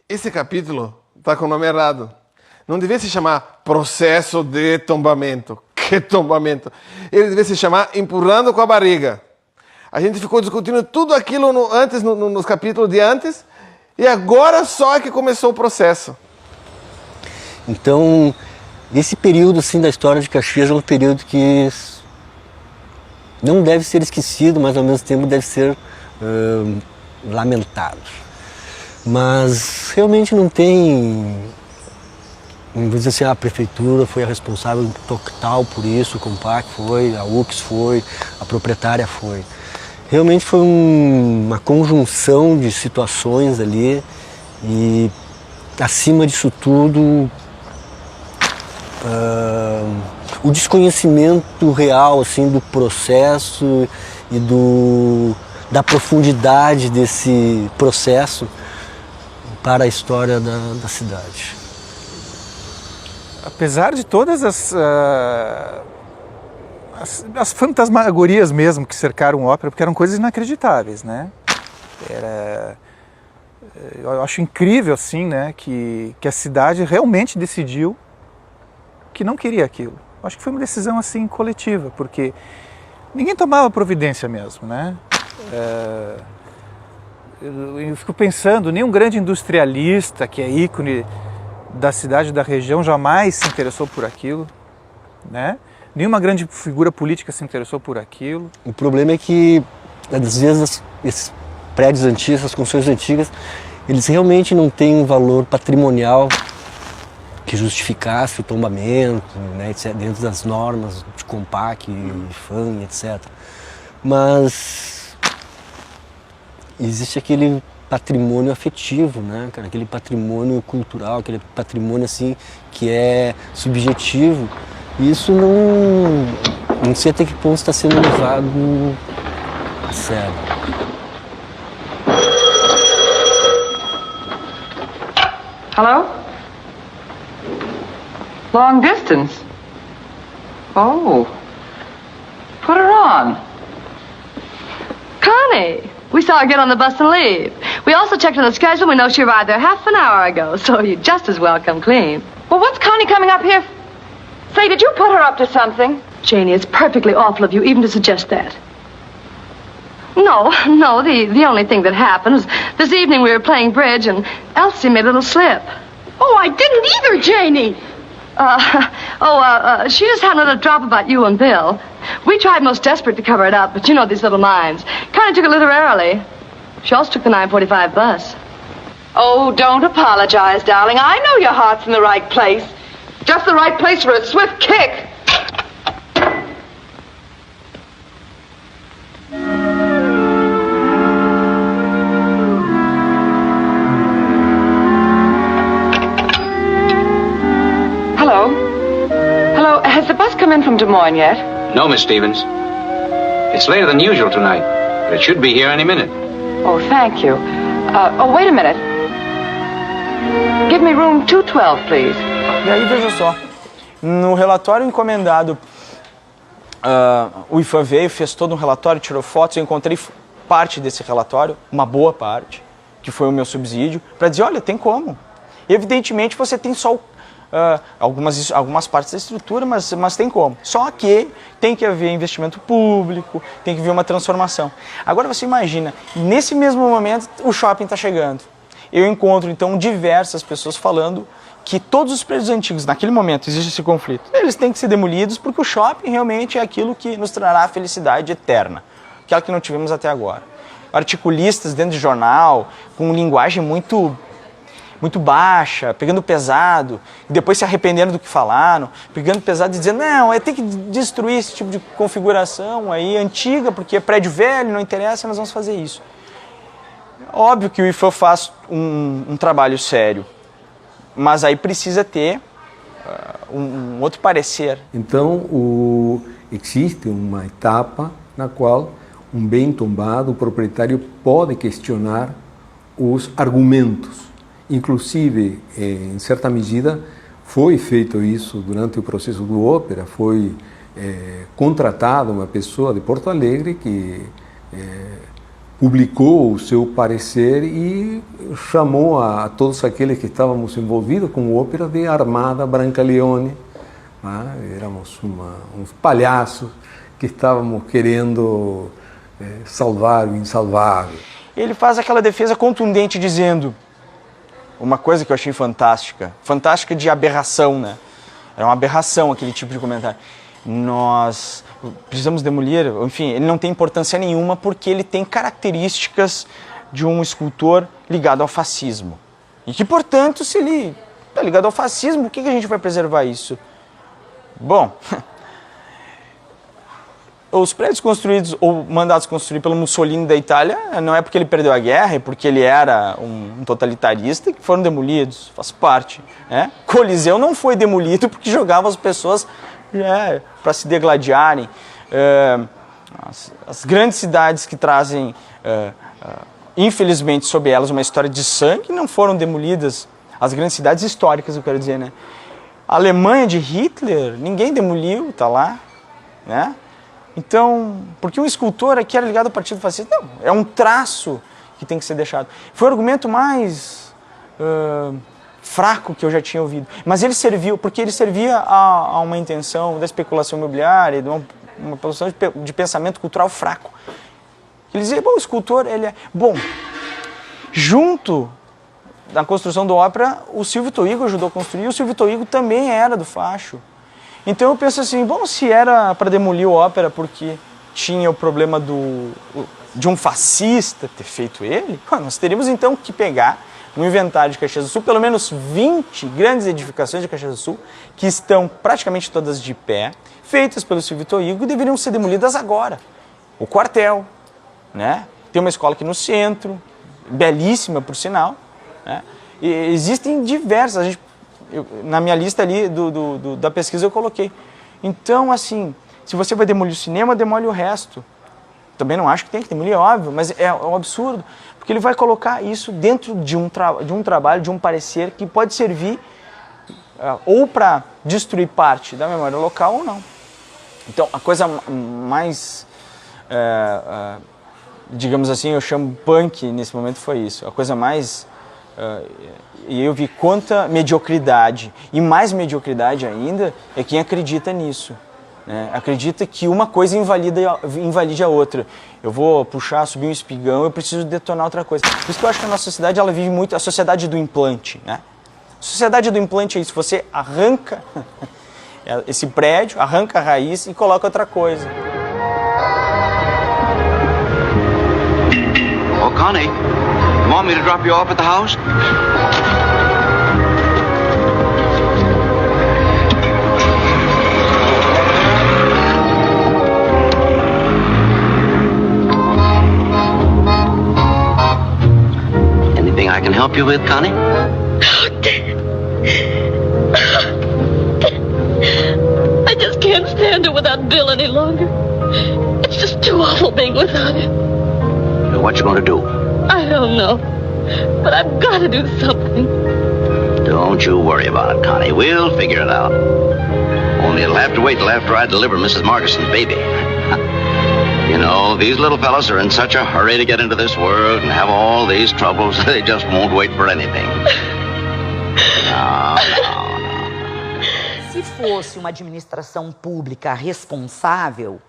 Esse capítulo está com o nome errado. Não devia se chamar processo de tombamento. Que tombamento? Ele devia se chamar empurrando com a barriga. A gente ficou discutindo tudo aquilo nos capítulos de antes e agora só é que começou o processo. Então, esse período assim, da história de Caxias é um período que não deve ser esquecido, mas ao mesmo tempo deve ser lamentado. Mas realmente não tem, vamos dizer assim, a prefeitura foi a responsável total por isso, o Compac foi, a UX foi, a proprietária foi. Realmente foi uma conjunção de situações ali e, acima disso tudo, o desconhecimento real assim, do processo e da profundidade desse processo para a história da cidade. Apesar de todas as fantasmagorias mesmo que cercaram a ópera, porque eram coisas inacreditáveis, né? Eu acho incrível assim, né, que a cidade realmente decidiu que não queria aquilo. Acho que foi uma decisão assim coletiva, porque ninguém tomava providência mesmo, né? Eu fico pensando, nenhum grande industrialista que é ícone da cidade, da região, jamais se interessou por aquilo, né? Nenhuma grande figura política se interessou por aquilo. O problema é que, às vezes, esses prédios antigos, essas construções antigas, eles realmente não têm um valor patrimonial que justificasse o tombamento, né, dentro das normas de Compac, FAM, etc. Mas existe aquele patrimônio afetivo, né, cara? Aquele patrimônio cultural, aquele patrimônio assim que é subjetivo. E isso não sei até que ponto está sendo levado a sério. Hello? Long distance? Oh. Put her on. Connie, we saw her get on the bus and leave. We also checked on the schedule. We know she arrived there half an hour ago, so you just as well come clean. Well, what's Connie coming up here? Say, did you put her up to something? Janie, it's perfectly awful of you even to suggest that. No, the only thing that happened was this evening we were playing bridge and Elsie made a little slip. Oh, I didn't either, Janie. She just had a little drop about you and Bill. We tried most desperate to cover it up, but you know these little minds. Kind of took it literally. She also took the 9:45 bus. Oh, don't apologize, darling. I know your heart's in the right place. Just the right place for a swift kick. Hello, has the bus come in from Des Moines yet? No, Miss Stevens. It's later than usual tonight, but it should be here any minute. Oh, thank you. Wait a minute. Give me room 212, please. E aí, veja só, no relatório encomendado, o IFAM veio, fez todo um relatório, tirou fotos, eu encontrei parte desse relatório, uma boa parte, que foi o meu subsídio, para dizer, olha, tem como. Evidentemente, você tem só algumas partes da estrutura, mas tem como. Só que tem que haver investimento público, tem que haver uma transformação. Agora você imagina, nesse mesmo momento o shopping está chegando. Eu encontro então diversas pessoas falando que todos os prédios antigos, naquele momento existe esse conflito, eles têm que ser demolidos porque o shopping realmente é aquilo que nos trará a felicidade eterna, aquela que não tivemos até agora. Articulistas dentro de jornal, com linguagem muito baixa, pegando pesado, e depois se arrependendo do que falaram, pegando pesado e dizendo, não, tem que destruir esse tipo de configuração aí, antiga, porque é prédio velho, não interessa, nós vamos fazer isso. Óbvio que o IFAM faz um trabalho sério, mas aí precisa ter um outro parecer. Então, existe uma etapa na qual um bem tombado, o proprietário pode questionar os argumentos. Inclusive, em certa medida, foi feito isso durante o processo do Ópera, foi contratada uma pessoa de Porto Alegre que publicou o seu parecer e chamou a todos aqueles que estávamos envolvidos com ópera de Armada Brancaleone. Éramos uns palhaços que estávamos querendo salvar o insalvável. Ele faz aquela defesa contundente dizendo uma coisa que eu achei fantástica, fantástica de aberração, né? Era uma aberração aquele tipo de comentário. Nós precisamos demolir, enfim, ele não tem importância nenhuma porque ele tem características de um escultor ligado ao fascismo. E que, portanto, se ele está ligado ao fascismo, por que a gente vai preservar isso? Bom, os prédios construídos ou mandados construir pelo Mussolini da Itália não é porque ele perdeu a guerra, é porque ele era um totalitarista que foram demolidos, faz parte. Né? Coliseu não foi demolido porque jogava as pessoas para se degladiarem. As grandes cidades que trazem, infelizmente, sob elas uma história de sangue não foram demolidas. As grandes cidades históricas, eu quero dizer, né? A Alemanha de Hitler, ninguém demoliu, está lá, né? Então, porque um escultor aqui era ligado ao Partido Fascista? Não, é um traço que tem que ser deixado. Foi o argumento mais fraco que eu já tinha ouvido. Mas ele serviu, porque ele servia a uma intenção da especulação imobiliária, de uma posição de pensamento cultural fraco. Ele dizia, bom, o escultor, ele é... Bom, junto da construção da ópera, o Silvio Toigo ajudou a construir, e o Silvio Toigo também era do facho. Então eu penso assim, bom, se era para demolir a ópera porque tinha o problema de um fascista ter feito ele, nós teríamos então que pegar no inventário de Caxias do Sul pelo menos 20 grandes edificações de Caxias do Sul que estão praticamente todas de pé, feitas pelo Silvio Toigo e deveriam ser demolidas agora. O quartel, né? Tem uma escola aqui no centro, belíssima por sinal, né? E existem diversas, na minha lista ali da pesquisa eu coloquei. Então, assim, se você vai demolir o cinema, demole o resto. Também não acho que tem que demolir, é óbvio, mas é um absurdo. Porque ele vai colocar isso dentro de um trabalho, de um parecer que pode servir ou para destruir parte da memória local ou não. Então, a coisa mais, digamos assim, eu chamo punk nesse momento foi isso. A coisa mais... E eu vi quanta mediocridade, e mais mediocridade ainda, é quem acredita nisso. Né? Acredita que uma coisa invalide a outra. Eu vou puxar, subir um espigão, eu preciso detonar outra coisa. Por isso que eu acho que a nossa sociedade, ela vive muito a sociedade do implante. Né? A sociedade do implante é isso, você arranca esse prédio, arranca a raiz e coloca outra coisa. Oh, Connie, you want me to drop you off at the house? Anything I can help you with, Connie? Oh, Dad. I just can't stand it without Bill any longer. It's just too awful being without him. What you going to do? I don't know, but I've got to do something. Don't you worry about it, Connie. We'll figure it out. Only it'll have to wait till after I deliver Mrs. Markison's baby. You know, these little fellas are in such a hurry to get into this world and have all these troubles, they just won't wait for anything. No. Se fosse uma administração pública responsável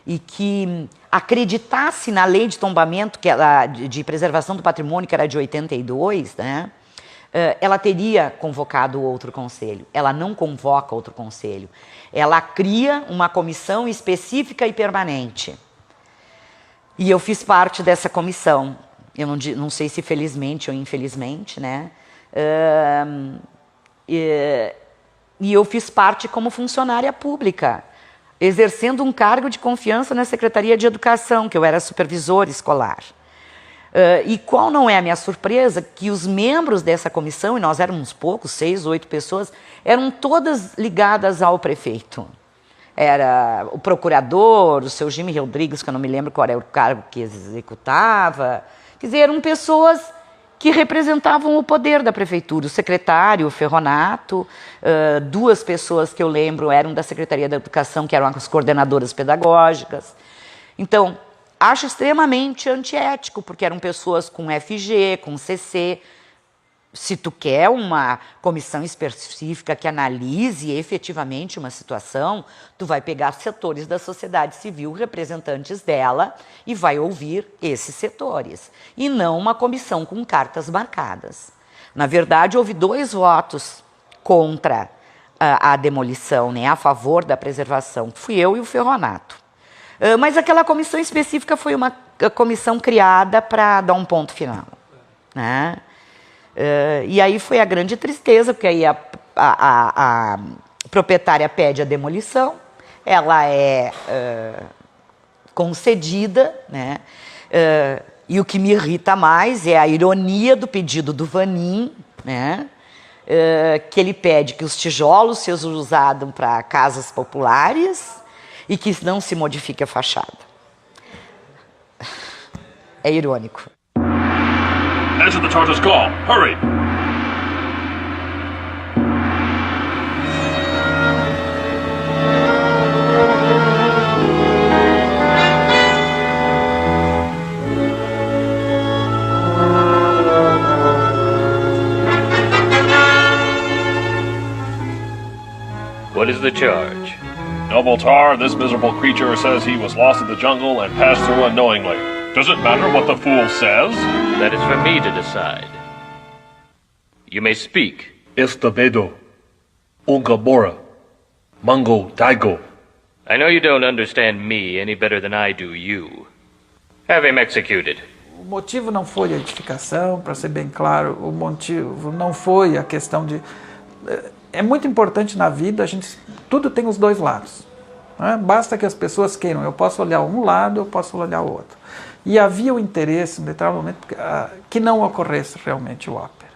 e que acreditasse na lei de tombamento, que ela, de preservação do patrimônio, que era de 82, né, ela teria convocado outro conselho. Ela não convoca outro conselho. Ela cria uma comissão específica e permanente. E eu fiz parte dessa comissão. Eu não sei se felizmente ou infelizmente, né? E eu fiz parte como funcionária pública, exercendo um cargo de confiança na Secretaria de Educação, que eu era supervisora escolar. E qual não é a minha surpresa? Que os membros dessa comissão, e nós éramos poucos, 6, 8 pessoas, eram todas ligadas ao prefeito. Era o procurador, o seu Jimmy Rodrigues, que eu não me lembro qual era o cargo que executava. Quer dizer, eram pessoas que representavam o poder da prefeitura. O secretário, o Ferronato, 2 pessoas que eu lembro eram da Secretaria da Educação, que eram as coordenadoras pedagógicas. Então, acho extremamente antiético, porque eram pessoas com FG, com CC. Se tu quer uma comissão específica que analise efetivamente uma situação, tu vai pegar setores da sociedade civil, representantes dela, e vai ouvir esses setores. E não uma comissão com cartas marcadas. Na verdade, houve 2 votos contra a demolição, né, a favor da preservação, que fui eu e o Ferronato. Mas aquela comissão específica foi uma comissão criada para dar um ponto final, né? E aí foi a grande tristeza, porque aí a proprietária pede a demolição, ela é concedida, né? E o que me irrita mais é a ironia do pedido do Vanin, né? Que ele pede que os tijolos sejam usados para casas populares e que não se modifique a fachada. É irônico. Answer the charter's call. Hurry! What is the charge? Noble Tar, this miserable creature says he was lost in the jungle and passed through unknowingly. Does it matter what the fool says? That is for me to decide. You may speak. Estabedo. Ungamora. Mungo Daigo. I know you don't understand me any better than I do you. Have him executed. O motivo não foi a edificação, para ser bem claro, o motivo não foi a questão de... É muito importante na vida, tudo tem os 2 lados. Né? Basta que as pessoas queiram, eu posso olhar um lado, eu posso olhar o outro. E havia o interesse, em determinado momento, que não ocorresse realmente o ópera.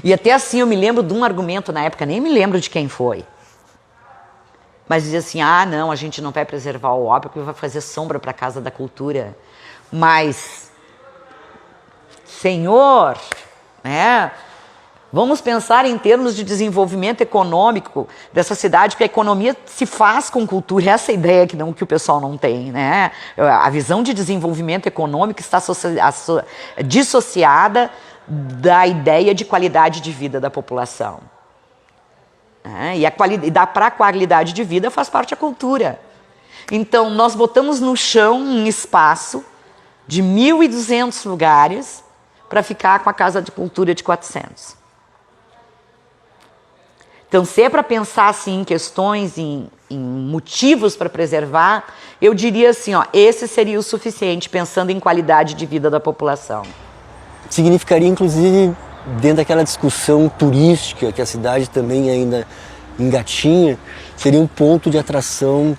E até assim eu me lembro de um argumento na época, nem me lembro de quem foi. Mas dizia assim, não, a gente não vai preservar o ópera porque vai fazer sombra para a Casa da Cultura. Mas, senhor, né? Vamos pensar em termos de desenvolvimento econômico dessa cidade, porque a economia se faz com cultura. Essa é a ideia que o pessoal não tem, né? A visão de desenvolvimento econômico está dissociada da ideia de qualidade de vida da população. E para a qualidade de vida faz parte a cultura. Então, nós botamos no chão um espaço de 1.200 lugares para ficar com a Casa de Cultura de 400. Então, se é para pensar assim, em questões, em motivos para preservar, eu diria assim, esse seria o suficiente, pensando em qualidade de vida da população. Significaria, inclusive, dentro daquela discussão turística que a cidade também ainda engatinha, seria um ponto de atração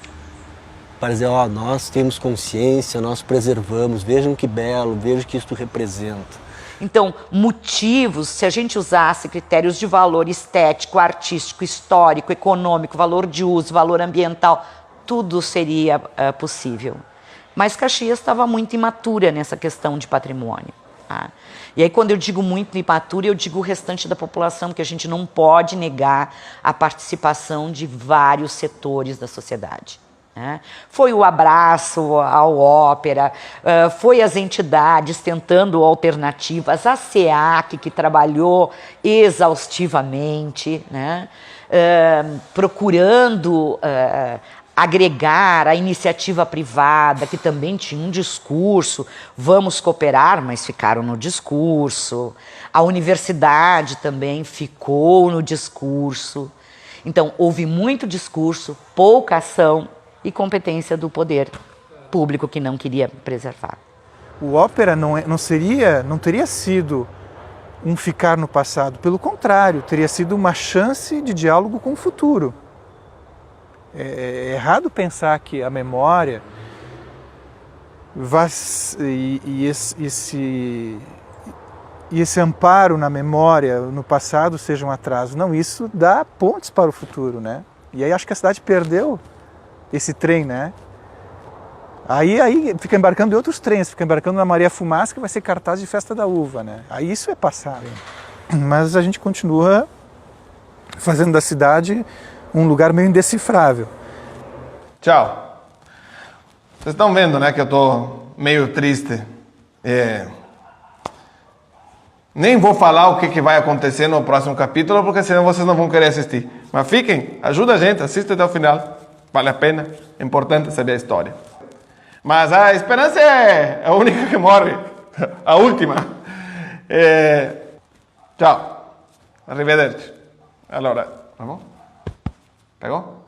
para dizer, nós temos consciência, nós preservamos, vejam que belo, vejam que isto representa. Então, motivos, se a gente usasse critérios de valor estético, artístico, histórico, econômico, valor de uso, valor ambiental, tudo seria possível. Mas Caxias estava muito imatura nessa questão de patrimônio. Tá? E aí, quando eu digo muito imatura, eu digo o restante da população, porque a gente não pode negar a participação de vários setores da sociedade. Foi o abraço ao ópera, foi as entidades tentando alternativas, a SEAC, que trabalhou exaustivamente, procurando agregar a iniciativa privada, que também tinha um discurso, vamos cooperar, mas ficaram no discurso. A universidade também ficou no discurso. Então, houve muito discurso, pouca ação e competência do poder público que não queria preservar. O ópera não teria sido um ficar no passado, pelo contrário, teria sido uma chance de diálogo com o futuro. É errado pensar que a memória e esse amparo na memória no passado seja um atraso. Não, isso dá pontes para o futuro, né? E aí acho que a cidade perdeu esse trem, né? Aí fica embarcando em outros trens, fica embarcando na Maria Fumaça, que vai ser cartaz de Festa da Uva, né? Aí isso é passado. Mas a gente continua fazendo da cidade um lugar meio indecifrável. Tchau. Vocês estão vendo, né, que eu estou meio triste. Nem vou falar o que vai acontecer no próximo capítulo, porque senão vocês não vão querer assistir. Mas fiquem, ajuda a gente, assista até o final. Vale a pena, é importante saber a história. Mas a esperança é a única que morre, a última. Tchau. Arrivederci. Allora, vamos? Pegou?